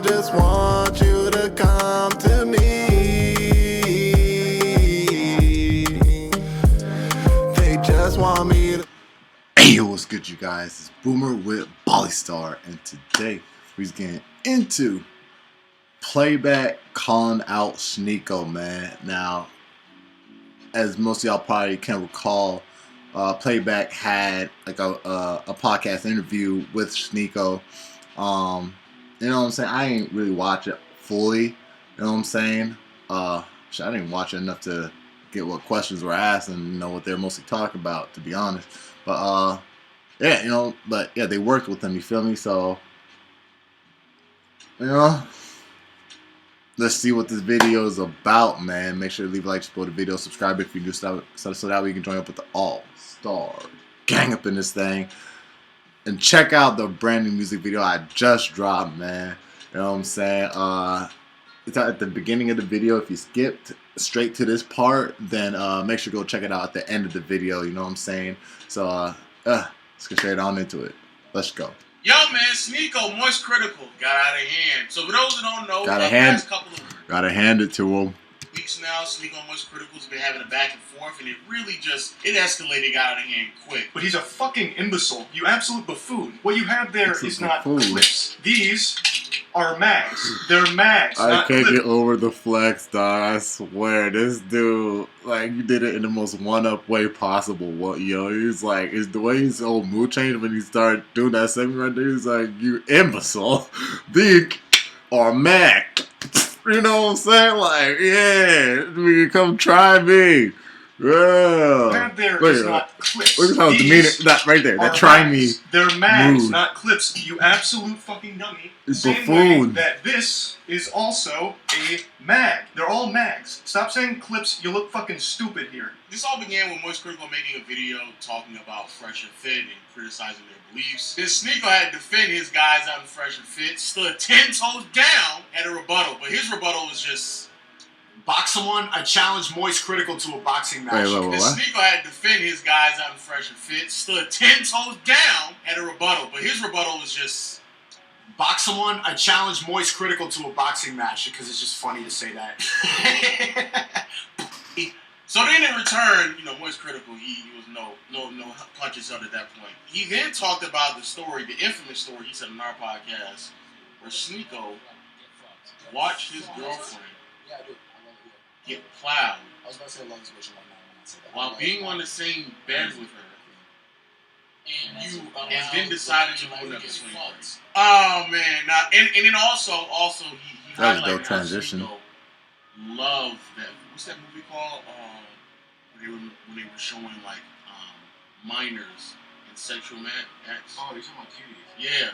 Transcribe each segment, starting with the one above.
just want you to come to me. They just want me to. Hey, what's good, you guys? It's Boomer with Ballystar, and today we're getting into Playback calling out Sneako, man. Now, as most of y'all probably can recall, Playback had like a podcast interview with Sneako. You know what I'm saying? I ain't really watch it fully. You know what I'm saying? I didn't even watch it enough to get what questions were asked and know what they're mostly talking about, to be honest. But yeah, you know, but yeah, they worked with him. You feel me? So, you know, let's see what this video is about, man. Make sure to leave a like, support the video, subscribe if you do, so that way you can join up with the all-star gang up in this thing. And check out the brand new music video I just dropped, man. You know what I'm saying? It's at the beginning of the video. If you skipped straight to this part, then make sure to go check it out at the end of the video. You know what I'm saying? So, let's get straight on into it. Let's go. Yo, man, Sneako, Moist Critical, got out of hand. So for those that don't know, Gotta hand it to him. Weeks now, Sneako Moist Critical's been having a back and forth, and it escalated, got out of hand quick. But he's a fucking imbecile. You absolute buffoon. What you have there is not clips. These are mags. They're mags, I can't get over the flex, dog. I swear, this dude, like, you did it in the most one-up way possible. What, yo? He's like, is the way his old mood changed when he started doing that segment right there. He's like, you imbecile. These are mag. You know what I'm saying? Like, yeah, you come try me. Yeah. That there is not clips. Look at how demeanor, that right there, that try me. They're mags, mood. not clips. You absolute fucking dummy. It's Same buffoon. way that this is also a mag. They're all mags. Stop saying clips. You look fucking stupid here. This all began with Moist Critical making a video talking about Fresh and Fit and criticizing their beliefs. Then Sneako had to defend his guys out in Fresh and Fit, stood 10 toes down at a rebuttal, but his rebuttal was just... Box someone, I challenge Moist Critical to a boxing match. Wait, Then Sneako had to defend his guys out in Fresh and Fit, stood 10 toes down at a rebuttal, but his rebuttal was just... Box someone, I challenge Moist Critical to a boxing match, because it's just funny to say that. So then in return, you know, Moist Critical, he was no punches out at that point. He then talked about the story, the infamous story he said in our podcast, where Sneako watched his girlfriend get plowed while being on the same bed with her. And then decided to go another swing party. Oh man! Now and then also he That was highlighted dope transition. how Sneako loved that. What's that movie called? When they were showing like minors and sexual acts. Oh, you're talking about Cuties. Yeah.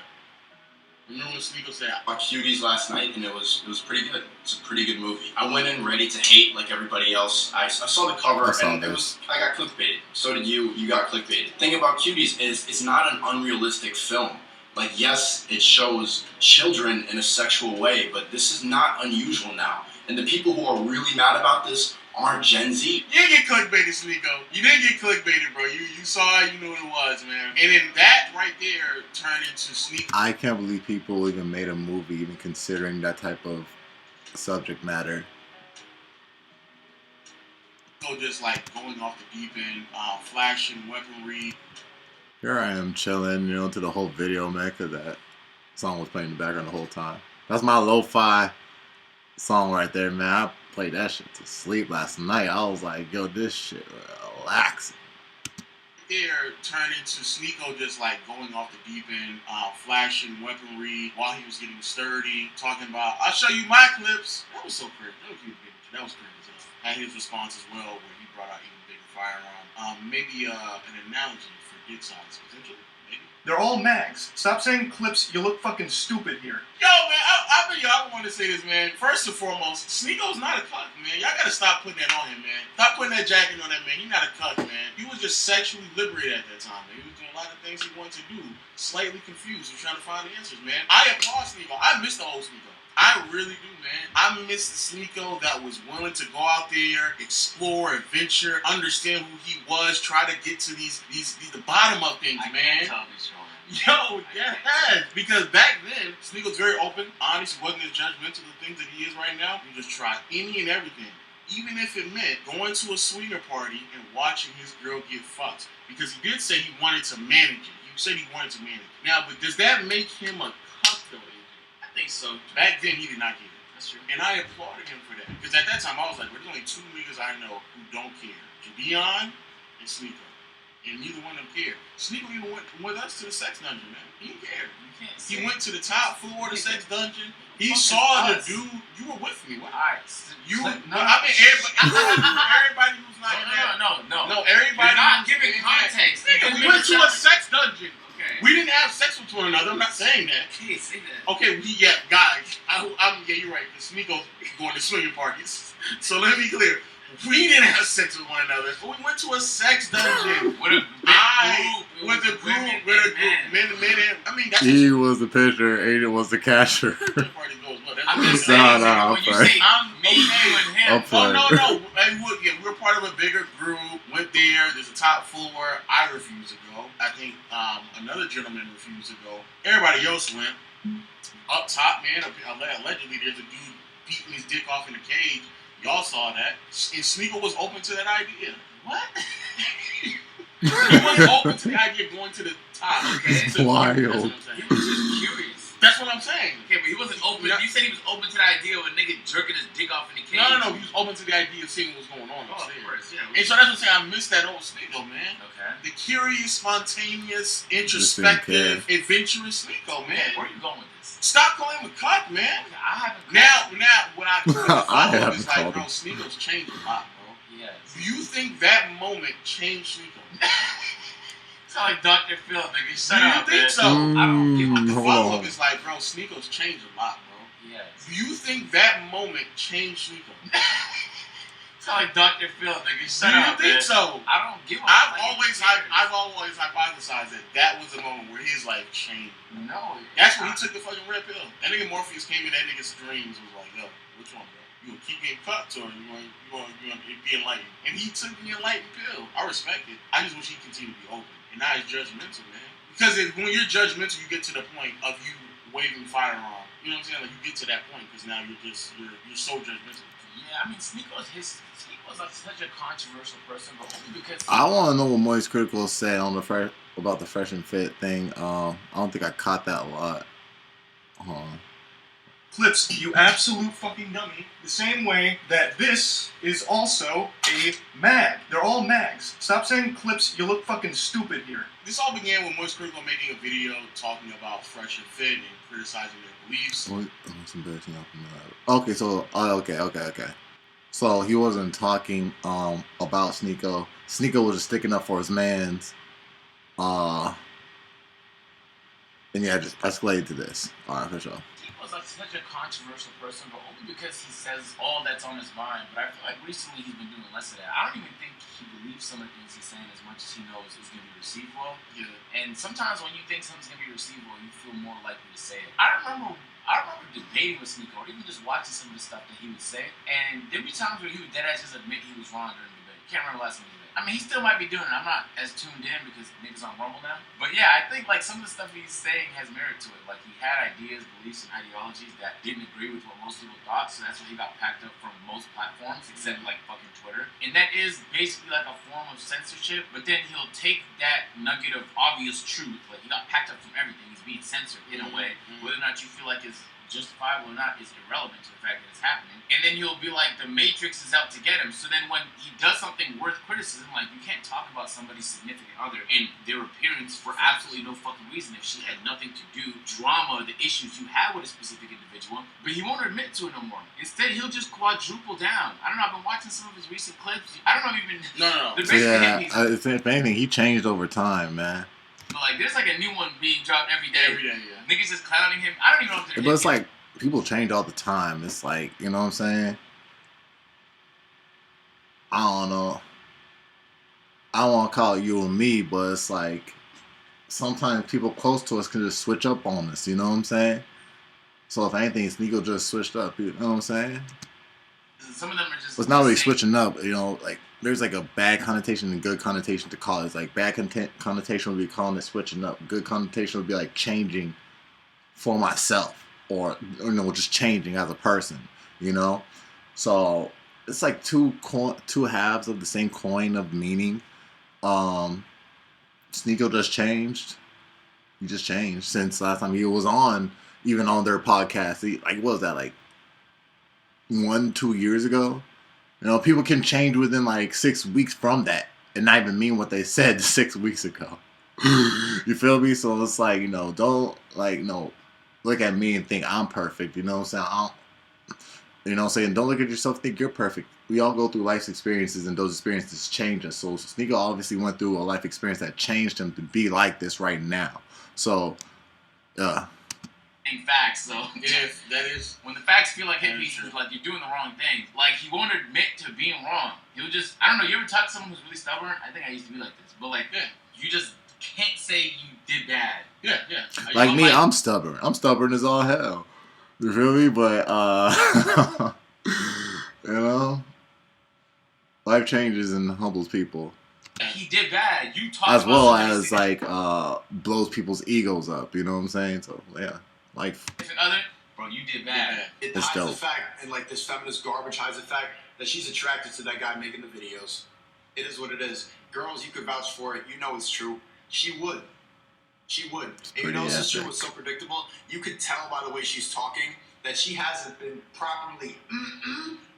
Remember when Sneako said, I watched Cuties last night, and it was pretty good. It's a pretty good movie. I went in ready to hate like everybody else. I saw the cover, and I got clickbaited. So did you. You got clickbaited. The thing about Cuties is it's not an unrealistic film. Like, yes, it shows children in a sexual way, but this is not unusual now. And the people who are really mad about this aren't Gen Z. you didn't get clickbaited, Sneako. You didn't get clickbaited, bro. You saw it, you knew what it was, man. And then that right there turned into Sneako. I can't believe people even made a movie even considering that type of subject matter. Just like going off the deep end, flashing weaponry. Here I am chilling, you know, to the whole video, man, because that song was playing in the background the whole time. That's my lo-fi song right there, man. I played that shit to sleep last night. I was like, yo, this shit relaxing. There turned into Sneako just like going off the deep end, flashing weaponry while he was getting sturdy, talking about, I'll show you my clips. That was so crazy. That was crazy. Had his response as well, where he brought out even bigger firearm. Maybe an analogy for dick size, potentially. Maybe. They're all mags. Stop saying clips. You look fucking stupid here. Yo, man, I want to say this, man. First and foremost, Sneako's not a cuck, man. Y'all gotta stop putting that on him, man. Stop putting that jacket on that man. He's not a cuck, man. He was just sexually liberated at that time, man. He was doing a lot of things he wanted to do. Slightly confused. He was trying to find the answers, man. I applaud Sneako. I miss the old Sneako. I really do, man. I miss the Sneako that was willing to go out there, explore, adventure, understand who he was, try to get to these the bottom of things, man. Yo, yes. Because back then, Sneako was very open, honest, wasn't as judgmental of the things that he is right now. He just tried any and everything. Even if it meant going to a swinger party and watching his girl get fucked. Because he did say he wanted to manage it. He said he wanted to manage it. Now, but does that make him a cuck though, AJ? I think so. Back then, he did not get it. That's true. And I applauded him for that. Because at that time, I was like, there's only two niggas I know who don't care. Javion and Sneako. And neither one of them cared. Sneako even went with us to the sex dungeon, man. He didn't care. He went to the top floor of the sex dungeon. He saw the dude. You were with me. What? Alright. You. I mean, everybody who's not in that. No, everybody. You're not who's giving in that- context. Nigga, we went to a sex dungeon. Okay. We didn't have sex with one another. I'm not saying that. Okay, say that. Okay, guys. Yeah, you're right. The Sneako's going to swinging parties. So let me be clear. We didn't have sex with one another, but we went to a sex dungeon. With a group, men. I mean, that's He was the pitcher, Aiden was the catcher. party goes. Look, that's I'm what just it is. saying, Nah, when you I'm say me, you, and him. I'm sorry. No. Hey, we were part of a bigger group. Went there. There's a top floor. I refused to go. I think another gentleman refused to go. Everybody else went. Up top, man. Allegedly, there's a dude beating his dick off in the cage. Y'all saw that. And Sneako was open to that idea. What? He wasn't open to the idea of going to the top. It's To- wild. That's what I'm He saying. was just curious. That's what I'm saying. Okay, but he wasn't open. Yeah. You said he was open to the idea of a nigga jerking his dick off in the cage. No. He was open to the idea of seeing what's going on. Oh, of upstairs. course, yeah. And so that's what I'm saying. I miss that old Sneako, man. Okay. The curious, spontaneous, care. introspective, adventurous Sneako, man. Where are you going with this? Stop calling him a cuck, man. Okay, I haven't. Now, what I I follow haven't is like, called bro, him. Sneako's changed a lot, bro. Yes. Do you think that moment changed Sneako? It's like Dr. Phil, nigga. Shut Do you up, think man. so? I don't give a The Hold follow-up on. is like, bro, Sneako's changed a lot, bro. Yes. Do you think that moment changed Sneako? It's like Dr. Phil, nigga. Shut Do you up, think man. so? I don't give a I've fuck. always hypothesized that was the moment where his life changed. No. That's when he took the fucking red pill. That nigga Morpheus came in that nigga's dreams and was like, yo, which one, bro? You gonna keep getting cucked or you gonna be enlightened? And he took the enlightened pill. I respect it. I just wish he continued to be open. And now he's judgmental, man. Because when you're judgmental, you get to the point of you waving firearm. You know what I'm saying? Like you get to that point because now you're so judgmental. Yeah, I mean, Sneako's like such a controversial person, but only because I want to know what Moist Critical said on the about the Fresh and Fit thing. I don't think I caught that a lot. Hold on. Clips, you absolute fucking dummy. The same way that this is also a mag. They're all mags. Stop saying Clips, you look fucking stupid here. This all began with Moist Critical making a video talking about Fresh and Fit and criticizing their beliefs. What's embarrassing? Okay, so okay. So he wasn't talking about Sneako. Sneako was just sticking up for his mans. And yeah, just escalated to this. Alright, for sure. Sneako's like such a controversial person, but only because he says all that's on his mind. But I feel like recently he's been doing less of that. I don't even think he believes some of the things he's saying as much as he knows is going to be received well. Yeah. And sometimes when you think something's going to be received well, you feel more likely to say it. I remember debating with Sneako, or even just watching some of the stuff that he would say, and there'd be times where he would deadass just admit he was wrong during the debate. Can't remember last time he did. I mean, he still might be doing it. I'm not as tuned in because niggas on Rumble now. But yeah, I think like some of the stuff he's saying has merit to it. Like he had ideas, beliefs, and ideologies that didn't agree with what most people thought, so that's why he got packed up from most platforms except like fucking Twitter. And that is basically like a form of censorship. But then he'll take that nugget of obvious truth, like he got packed up from everything. He's being censored in a way, whether or not you feel like it's justifiable or not is irrelevant to the fact that it's happening. And then he'll be like, the Matrix is out to get him. So then when he does something worth criticism, like you can't talk about somebody's significant other and their appearance for absolutely no fucking reason if she had nothing to do drama, the issues you have with a specific individual, but he won't admit to it no more. Instead, he'll just quadruple down. I don't know, I've been watching some of his recent clips. I don't know even... No. The basic Yeah, hippies- if anything, he changed over time, man. But like, there's like a new one being dropped every day. Every day, yeah. Niggas just clowning him. I don't even know if they're But it's hippies. like people change all the time. It's like, you know what I'm saying? I don't know. I don't want to call it you and me, but it's like sometimes people close to us can just switch up on us. You know what I'm saying? So if anything, Sneako just switched up. You know what I'm saying? Some of them are just. It's not really insane. switching up, you know. Like there's like a bad connotation and good connotation to call it. It's like bad connotation would be calling it switching up. Good connotation would be like changing for myself, or you know, just changing as a person, you know. So it's like two halves of the same coin of meaning. Sneako just changed. He just changed since last time he was on, even on their podcast. Like, what was that, like 1-2 years ago? You know, people can change within like 6 weeks from that and not even mean what they said 6 weeks ago. You feel me? So it's like, you know, don't like, you know, look at me and think I'm perfect. You know what I'm saying? You know what I'm saying? Don't look at yourself and think you're perfect. We all go through life's experiences, and those experiences change us. So Sneako obviously went through a life experience that changed him to be like this right now. So, Facts, though. If that is. When the facts feel like hit pieces, like you're doing the wrong thing. Like, he won't admit to being wrong. He'll just, I don't know, you ever talk to someone who's really stubborn? I think I used to be like this. But, like, you just can't say you did bad. Yeah. Like me, I'm stubborn. I'm stubborn as all hell. You feel me? But, you know, life changes and humbles people. He did bad. You talk as about well as, like, blows people's egos up. You know what I'm saying? So, yeah. Like, other, bro, you did bad. It it's hides dope. the fact, and like this feminist garbage hides the fact that she's attracted to that guy making the videos. It is what it is. Girls, you could vouch for it. You know it's true. She would. She would. And you know this is true. It's so predictable. You could tell by the way she's talking that she hasn't been properly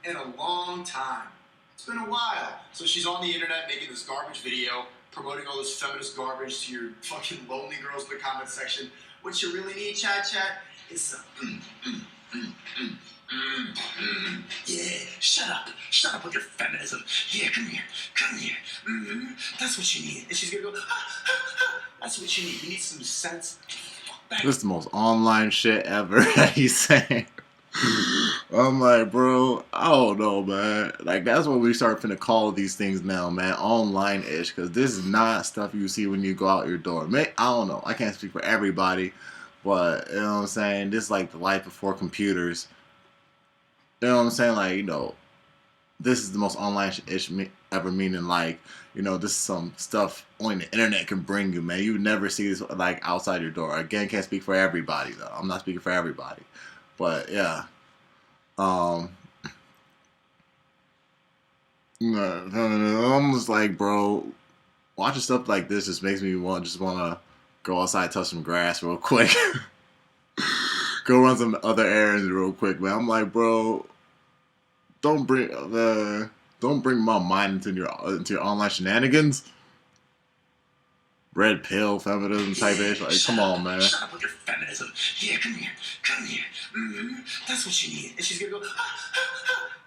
in a long time. It's been a while. So she's on the internet making this garbage video, promoting all this feminist garbage to your fucking lonely girls in the comment section. What you really need, chat, is some yeah, shut up with your feminism. Yeah, come here, that's what you need. And she's gonna go, that's what you need. You need some sense. This is the most online shit ever that he's saying. I'm like, bro, I don't know, man. Like, that's what we start finna call these things now, man. Online-ish. Because this is not stuff you see when you go out your door. Man, I don't know. I can't speak for everybody. But, you know what I'm saying? This is like the life before computers. You know what I'm saying? Like, you know, this is the most online-ish ever, meaning, like, you know, this is some stuff only the internet can bring you, man. You would never see this, like, outside your door. Again, can't speak for everybody, though. I'm not speaking for everybody. But, yeah. I'm just like, bro, watching stuff like this just makes me want to go outside, touch some grass real quick. Go run some other errands real quick, man. I'm like, bro, don't bring my mind into your online shenanigans. Red pill feminism type ish. Like, come on, man. Shut up with your feminism. Yeah, come here. That's what you need. And she's gonna go,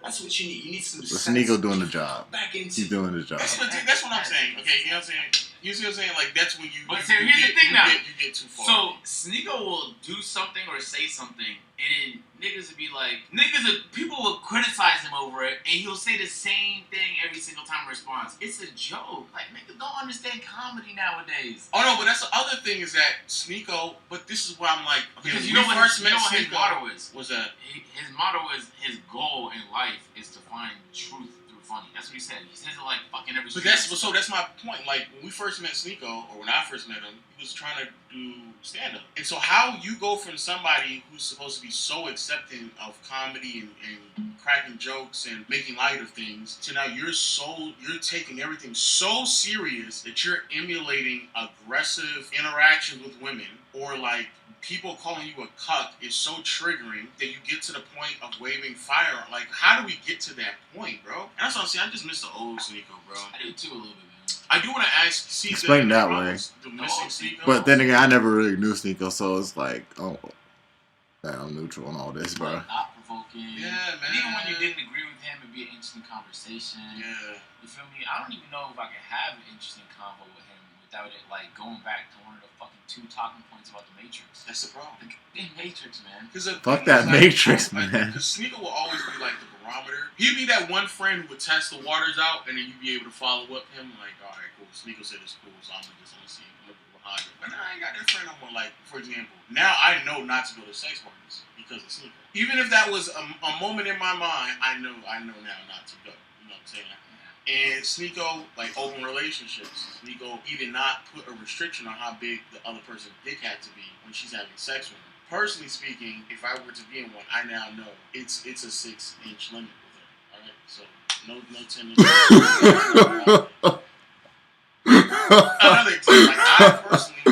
that's what you need. You need some sense. Sneako doing the job. Back into He's doing the job. That's what I'm saying. Okay, you know what I'm saying? You see what I'm saying? Like, that's when you. But you, so you here's get, the thing you now. Get, you get too far. So Sneako will do something or say something, and then niggas will be like, people will criticize him over it, and he'll say the same thing every single time in response. It's a joke. Like, niggas don't understand comedy nowadays. Oh no, but that's the other thing is that Sneako. But this is where I'm like, okay, Because when you know what his Sneako, motto is? What's that? His motto is, his goal in life is to find truth through funny. That's what he said. He says it like fucking every. But that's my point. Like, when we first met Sneako, or when I first met him, he was trying to do stand-up. And so how you go from somebody who's supposed to be so accepting of comedy and cracking jokes and making light of things, to now you're taking everything so serious that you're emulating aggressive interactions with women, or like people calling you a cuck is so triggering that you get to the point of waving fire. Like, how do we get to that point, bro? And that's what I'm saying. I just miss the old Sneako, bro. I do too a little bit, man. I do want to ask, see Explain the that problems, way. the missing Sneako. But then again, I never really knew Sneako, so it's like, oh, I'm neutral on all this, bro. Not provoking. Yeah, man. And even when you didn't agree with him, it'd be an interesting conversation. Yeah. You feel me? I don't even know if I could have an interesting convo with him without it, like, going back to one of the fucking 2 talking points about the Matrix. That's the problem. The Matrix, man. Fuck that Matrix, man. Because Sneako will always be like the barometer. He'd be that one friend who would test the waters out, and then you'd be able to follow up him. Like, all right, cool. Sneako said it's cool, so I'm gonna see. But now I ain't got that friend no more. Like, for example, now I know not to go to sex parties because of Sneako. Even if that was a moment in my mind, I know now not to go. You know what I'm saying? And Sneako, like open relationships, Sneako even not put a restriction on how big the other person's dick had to be when she's having sex with him. Personally speaking, if I were to be in one, I now know it's a 6-inch limit with her. All right, so no 10 inches. Another example, like I personally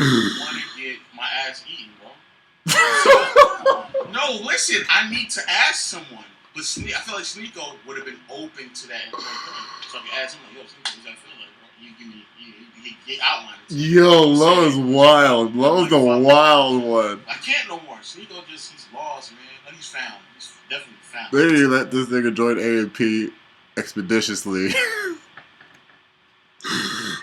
want to get my ass eaten, bro. So, no, listen, I need to ask someone. But I feel like Sneako would have been open to that. So I can ask him, like, yo, Sneako, what does that feel like, bro? You give me, you outline it. Yo, Low is wild. Low's the wild one. I can't no more. Sneako he's lost, man. But he's found. He's definitely found. They need to let this nigga join A&P expeditiously.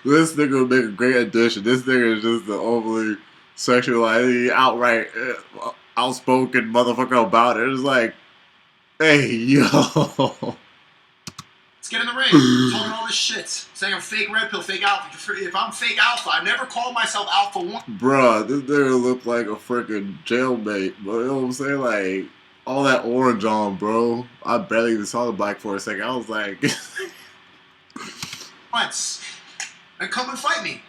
This nigga would make a great addition. This nigga is just the overly sexualized, outright outspoken motherfucker about it. It's like, hey, yo. Let's get in the ring. Talking all this shit. Saying I'm fake red pill, fake alpha. If I'm fake alpha, I never called myself alpha one. Bruh, this nigga look like a freaking jailmate. But you know what I'm saying? Like, all that orange on, bro. I barely even saw the black for a second. I was like... Once. And come and fight me.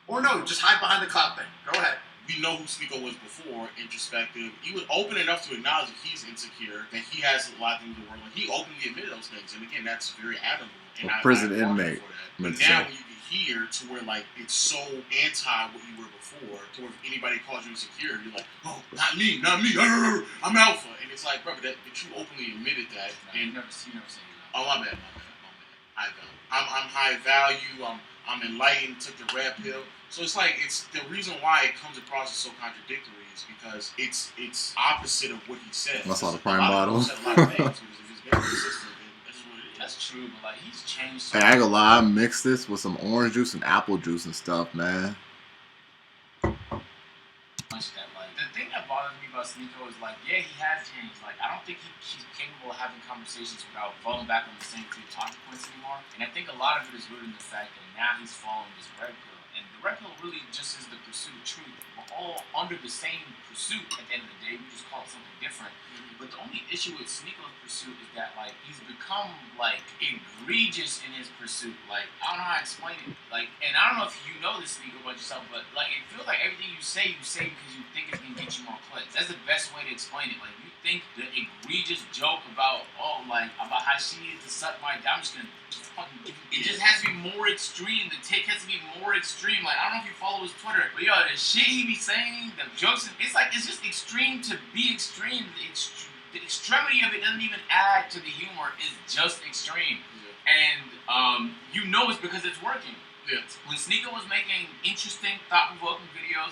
Or no, just hide behind the cloud thing. Go ahead. We know who Sneako was before, introspective. He was open enough to acknowledge that he's insecure, that he has a lot of things to work on. He openly admitted those things, and again, that's very admirable. And a prison inmate. But now when you get here to where like it's so anti what you were before, to where if anybody calls you insecure, you're like, oh, not me, I'm alpha, and it's like, bro, but you openly admitted that, and You never say that. oh my bad. I'm high value. I'm enlightened. Took the red pill. So it's like it's the reason why it comes across as so contradictory is because it's opposite of what he said. That's a lot of prime bottles. That's true, but like he's changed. So hey, I ain't gonna lie, I mixed this with some orange juice and apple juice and stuff, man. The thing that bothers me about Sneako is like, yeah, he has changed. Like, I don't think he's capable of having conversations without falling back on the same two talking points anymore. And I think a lot of it is rooted in the fact that now he's following this red pill. And the red pill really just is the pursuit of truth. We're all under the same pursuit at the end of the day. We just call it something different. But the only issue with Sneako's pursuit is that, like, he's become, like, egregious in his pursuit. Like, I don't know how to explain it. Like, and I don't know if you know this, Sneako, about yourself, but, like, it feels like everything you say because you think it's going to get you more clicks. That's the best way to explain it. Like, you think the egregious joke about, about how she needs to suck my dick, I'm just going to fucking give you. It just has to be more extreme. The take has to be more extreme. Like, I don't know if you follow his Twitter, but, yo, the shit he be saying, the jokes, it's like, it's just extreme to be extreme. The extremity of it doesn't even add to the humor. It's just extreme. Yeah. And you know it's because it's working. Yeah. When Sneako was making interesting, thought-provoking videos...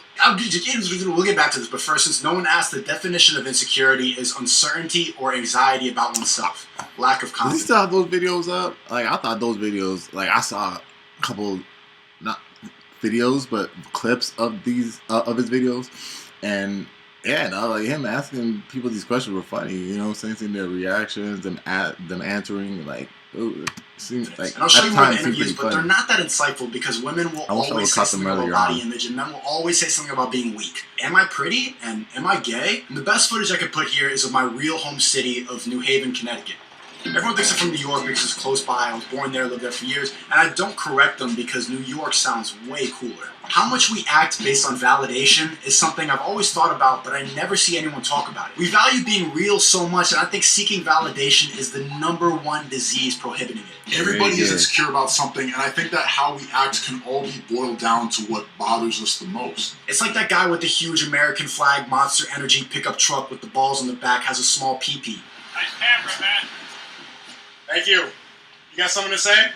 We'll get back to this, but first, since no one asked, the definition of insecurity is uncertainty or anxiety about oneself. Lack of confidence. Does he still have those videos up? Like, I thought those videos... Like, I saw a couple... Not videos, but clips of these... of his videos. And... Yeah, no, like him asking people these questions were funny, you know, seeing their reactions, them answering, like, ooh, seems like and I'll show you more interviews, but they're not that insightful because women will always say something about body image and men will always say something about being weak. Am I pretty? And am I gay? And the best footage I could put here is of my real home city of New Haven, Connecticut. Everyone thinks I'm from New York because it's close by. I was born there, lived there for years, and I don't correct them because New York sounds way cooler. How much we act based on validation is something I've always thought about, but I never see anyone talk about it. We value being real so much, and I think seeking validation is the #1 disease prohibiting it. Everybody is insecure about something, and I think that how we act can all be boiled down to what bothers us the most. It's like that guy with the huge American flag Monster Energy pickup truck with the balls on the back has a small pee-pee. Nice camera, man. Thank you. You got something to say?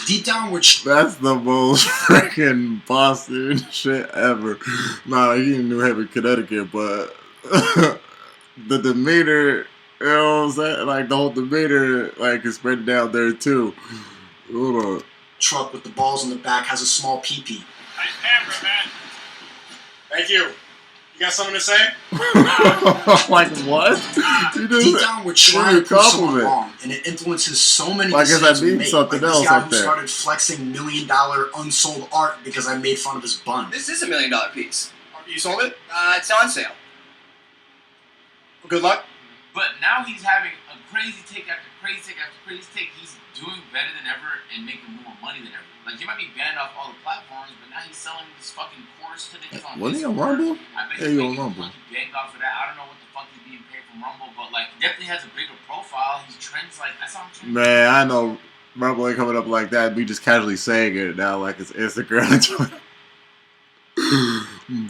Deep down, that's the most freaking Boston shit ever. Nah, he in New Haven, Connecticut, but the demeanor, you know what I'm saying? Like, the whole demeanor, like, is spread down there, too. Hold on. Truck with the balls on the back has a small pee-pee. Nice camera, man. Thank you. You You got something to say? Like what? You Deep down, we're trying to prove someone compliment. wrong, and it influences so many Well, I guess decisions that we means make. something Like else this guy up who there. started flexing $1 million unsold art because I made fun of his bun. This is $1 million piece. You sold it? It's on sale. Good luck. But now he's having a crazy take after crazy take after crazy take. He's doing better than ever and making more money than ever. Like, he might be banned off all the platforms, but now he's selling this fucking course to niggas on Wasn't he on Discord. Rumble? I bet Yeah, he's he on making Rumble. money banged off of that. I don't know what the fuck he's being paid from Rumble, but, like, he definitely has a bigger profile. He trends like, that's how I'm trending. Man, I know Rumble ain't coming up like that. We just casually saying it now like it's Instagram.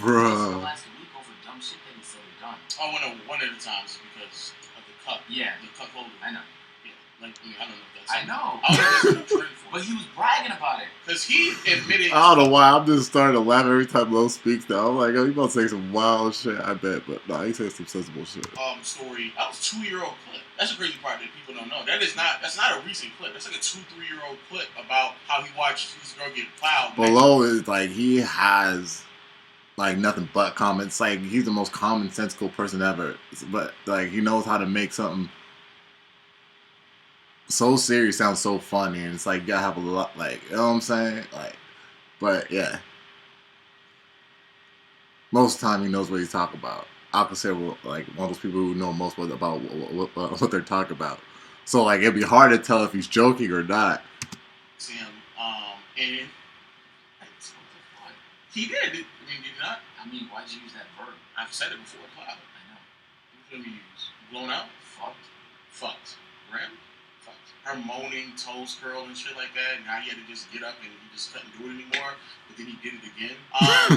Bro. Last week over dumb shit that he said or done. Oh, one of the times because of the cup. Yeah. The cup holder. I know. Yeah. Like, I don't know if that's. I know. I don't know if that's a trend for But he was bragging about it. because he admitted. I don't know why. I'm just starting to laugh every time Lo speaks now. I'm like, oh, you about to say some wild shit, I bet. But nah, he says some sensible shit. Story. That was a 2-year-old clip. That's a crazy part that people don't know. That's not a recent clip. That's like a 2-3-year-old clip about how he watched his girl get plowed. Below is like he has like nothing but comments. Like he's the most commonsensical person ever. But like he knows how to make something so serious sound so funny, and it's like you gotta have a lot. Like you know what I'm saying? Like, but yeah, most of the time he knows what he's talking about. I consider like one of those people who know most about what they're talking about. So like it'd be hard to tell if he's joking or not. See him, and he did. I mean, did he not? I mean, why'd you use that verb? I've said it before. Plowed. I know. What do you use? Blown out? Fucked. Ram? Fucked. Her moaning, toes curled and shit like that. Now he had to just get up and he just couldn't do it anymore. But then he did it again.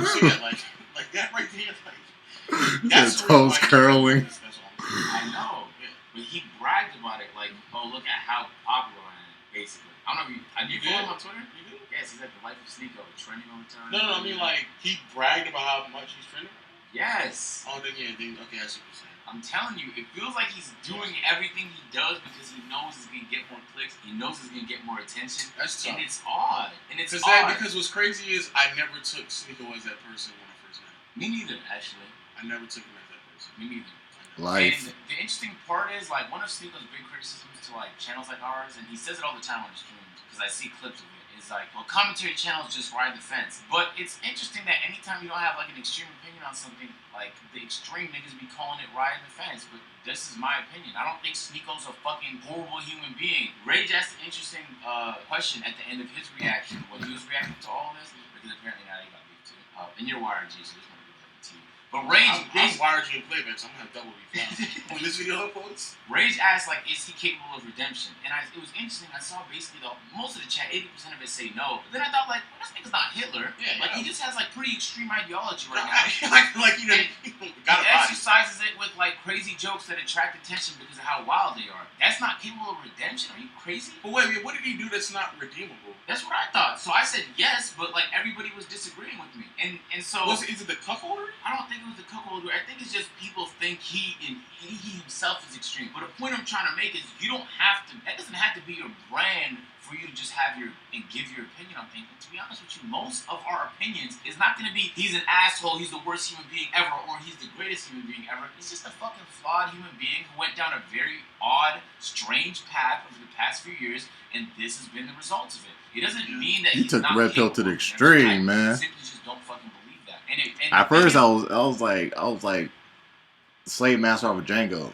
So yeah, like that right there, like His toes curling. That's all. I know. Yeah. But he bragged about it like, oh, look at how popular I am, basically. I don't know if you follow him on Twitter? You did? Yes, he's like the life of Sneako, trending all the time. No, I mean like he bragged about how much he's trending. Yes. Oh, then yeah, then okay, I see what you're saying. I'm telling you, it feels like he's doing everything he does because he knows he's gonna get more clicks. He knows he's gonna get more attention. That's tough. And it's odd. And it's Because what's crazy is I never took Sneako as that person when I first met him. Me neither, actually. I never took him as that person. Me neither. Life. And the interesting part is, like, one of Sneako's big criticisms to, like, channels like ours, and he says it all the time on his streams, because I see clips of it, is like, well, commentary channels just ride the fence. But it's interesting that anytime you don't have, like, an extreme opinion on something, like, the extreme niggas be calling it riding the fence. But this is my opinion. I don't think Sneako's a fucking horrible human being. Rage asked an interesting question at the end of his reaction, when he was reacting to all this, because apparently now he got beef too. And you're wired, G, so this one will be like to you. But Rage, I'm wired you in Playback, so I'm gonna have double beef now. When this video uploads, Rage asked, like, is he capable of redemption? And it was interesting. I saw basically most of the chat, 80% of it say no. But then I thought, like, well, this nigga's not Hitler. Yeah, like, yeah. he just has, like, pretty extreme ideology right now. like you know, got a He body. exercises it with, like, crazy jokes that attract attention because of how wild they are. That's not capable of redemption. Are you crazy? But wait, what did he do that's not redeemable? That's what I thought. So I said yes, but, like, everybody was disagreeing with me. And so... Is it the cuckolder? I don't think it was the cuckold. I think it's just people think he himself is extreme. But the point I'm trying to make is you don't have to. That doesn't have to be your brand for you to just have and give your opinion on things. And to be honest with you, most of our opinions is not going to be he's an asshole, he's the worst human being ever, or he's the greatest human being ever. He's just a fucking flawed human being who went down a very odd, strange path over the past few years, and this has been the results of it. It doesn't mean that He he's took not the red pill to the capable of extreme, redemption. man. I simply just don't fucking believe that. And At first, I was like, slave master of a Django.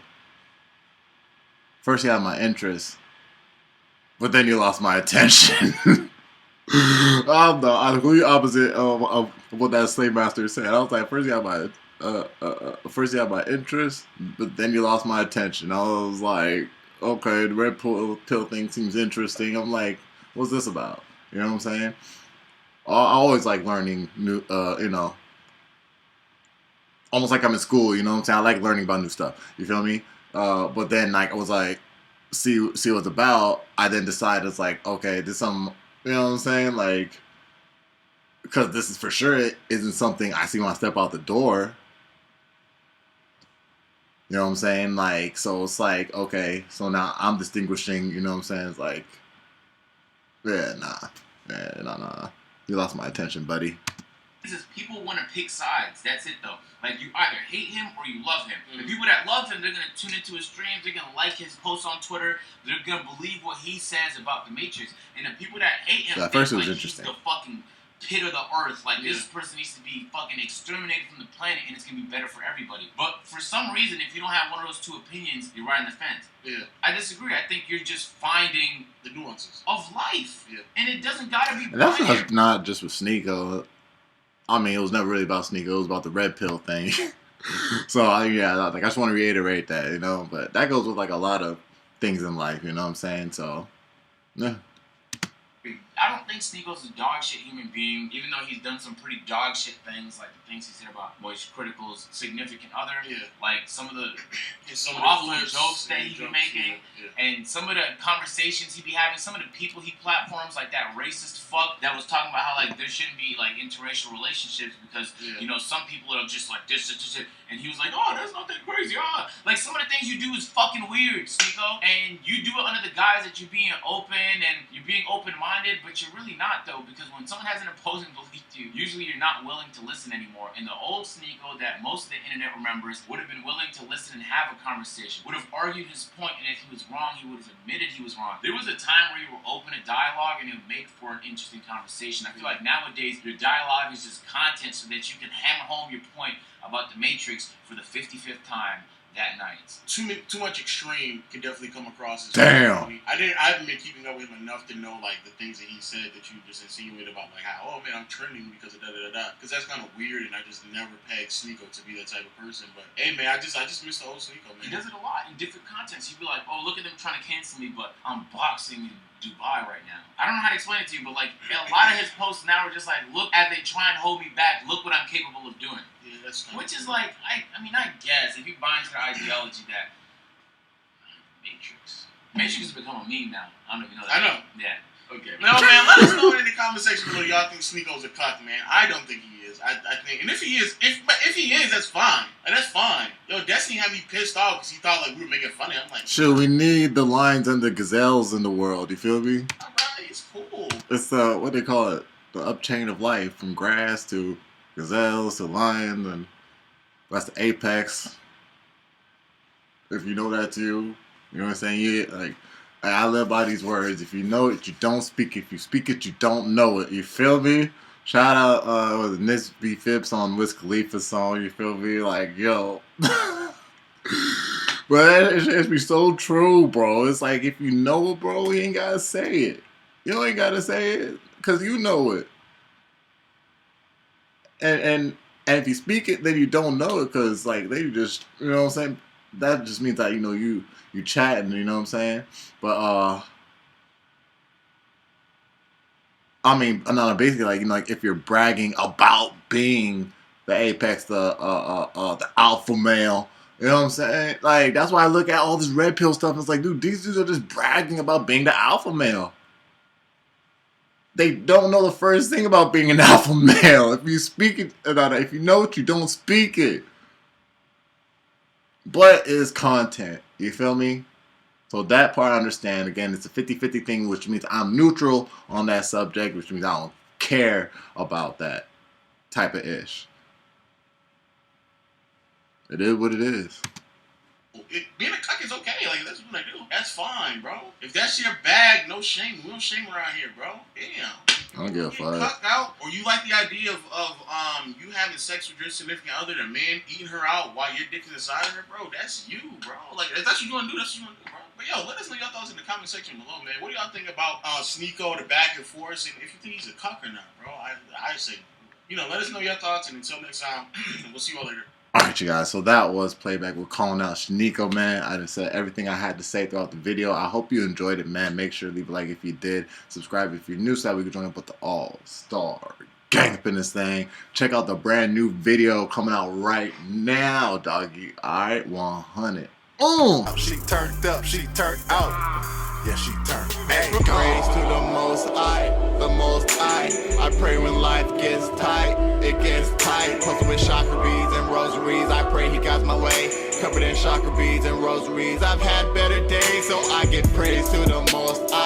First, you had my interest, but then you lost my attention. I'm the complete opposite of what that slave master said. I was like, first you had my interest, but then you lost my attention. I was like, okay, the red pill thing seems interesting. I'm like, what's this about? You know what I'm saying? I always like learning new, almost like I'm in school, you know what I'm saying? I like learning about new stuff. You feel me? But then like I was like, see what it's about. I then decided it's like, okay, this some, you know what I'm saying? Like, because this is for sure it isn't something I see when I step out the door. You know what I'm saying? Like, so it's like, okay, so now I'm distinguishing, you know what I'm saying? It's like, nah. You lost my attention, buddy. is people want to pick sides. That's it though. Like you either hate him or you love him. The people that love him, they're gonna tune into his streams. They're gonna like his posts on Twitter. They're gonna believe what he says about the Matrix. And the people that hate him, So at first it was like interesting. he's the fucking pit of the earth. Like this person needs to be fucking exterminated from the planet, and it's gonna be better for everybody. But for some reason, if you don't have one of those two opinions, you're riding the fence. Yeah. I disagree. I think you're just finding the nuances of life. Yeah. And it doesn't gotta be. And that's not just with Sneako. I mean, it was never really about Sneako. It was about the red pill thing. So I just want to reiterate that, you know. But that goes with like a lot of things in life, you know what I'm saying? So, yeah. I don't think Sneako's a dog shit human being, even though he's done some pretty dog shit things, like the things he said about Moist Critical's significant other, like some of the awful jokes that he be making, and some of the conversations he be having, some of the people he platforms, like that racist fuck that was talking about how like there shouldn't be like interracial relationships because you know some people are just like this, and he was like, oh, that's not that crazy, like some of the things you do is fucking weird, Sneako, and you do it under the guise that you're being open and you're being open-minded, but you're really not though, because when someone has an opposing belief to you, usually you're not willing to listen anymore. And the old Sneako that most of the internet remembers would have been willing to listen and have a conversation, would have argued his point, and if he was wrong, he would have admitted he was wrong. There was a time where you were open to dialogue and it would make for an interesting conversation. I feel like nowadays your dialogue is just content so that you can hammer home your point about the Matrix for the 55th time that night. Too much extreme can definitely come across as damn. I haven't been keeping up with him enough to know like the things that he said that you just insinuated about like how, oh man, I'm trending because of da. Because that's kind of weird, and I just never pegged Sneako to be that type of person. But hey man, I just miss the old Sneako, man. He does it a lot in different contexts. He'd be like, oh, look at them trying to cancel me, but I'm boxing in Dubai right now. I don't know how to explain it to you, but like a lot of his posts now are just like, look, as they try and hold me back, look what I'm capable of doing. Yeah, that's which is like, I mean, I guess if you buy into the ideology that Matrix has become a meme now. I don't know if you know that. I know. Yeah. Okay. No, man, let us know in the comment section below y'all think Sneako's a cuck, man. I don't think he is. I think, and if he is, that's fine. Like, that's fine. Yo, Destiny had me pissed off because he thought like we were making fun of him. I'm like, sure, we need the lions and the gazelles in the world. You feel me? Alright, it's cool. It's what they call it, the up chain of life, from grass to gazelles to lions, and that's the apex. If you know that too, you know what I'm saying? Yeah, like I live by these words. If you know it, you don't speak it. If you speak it, you don't know it. You feel me? Shout out with Nis B. Phipps on Wiz Khalifa's song. You feel me? Like, yo. But it's be so true, bro. It's like if you know it, bro, you ain't gotta say it. You ain't gotta say it because you know it. And if you speak it, then you don't know it because like they just, you know what I'm saying? That just means that, you know, you chatting, you know what I'm saying? But I mean, no, basically, like, you know, like if you're bragging about being the apex, the alpha male, you know what I'm saying? Like, that's why I look at all this red pill stuff and it's like, dude, these dudes are just bragging about being the alpha male. They don't know the first thing about being an alpha male. If you speak it, if you know it, you don't speak it. But it's content. You feel me? So that part I understand. Again, it's a 50-50 thing, which means I'm neutral on that subject, which means I don't care about that type of ish. It is what it is. Being a cuck is okay. Like, that's what I do. That's fine, bro. If that's your bag, no shame. We don't shame around here, bro. Damn. I don't give a fuck. Cuck out, or you like the idea of you having sex with your significant other, the man eating her out while your dick is inside of her, bro. That's you, bro. Like, if that's what you want to do, that's what you want to do, bro. But yo, let us know your thoughts in the comment section below, man. What do y'all think about Sneako, the back and forth, and if you think he's a cuck or not, bro? I say, you know, let us know your thoughts, and until next time, we'll see you all later. Alright, you guys, so that was Playback. We're calling out Sneako, man. I just said everything I had to say throughout the video. I hope you enjoyed it, man. Make sure to leave a like if you did. Subscribe if you're new so that we can join up with the all-star gang up in this thing. Check out the brand new video coming out right now, doggy. Alright, 100. She turned up, she turned out. Yeah, she turned. Hey, praise to the Most High, the Most High. I pray when life gets tight, it gets tight. Posted with chakra beads and rosaries. I pray he guides my way, covered in chakra beads and rosaries. I've had better days, so I give praise to the Most High.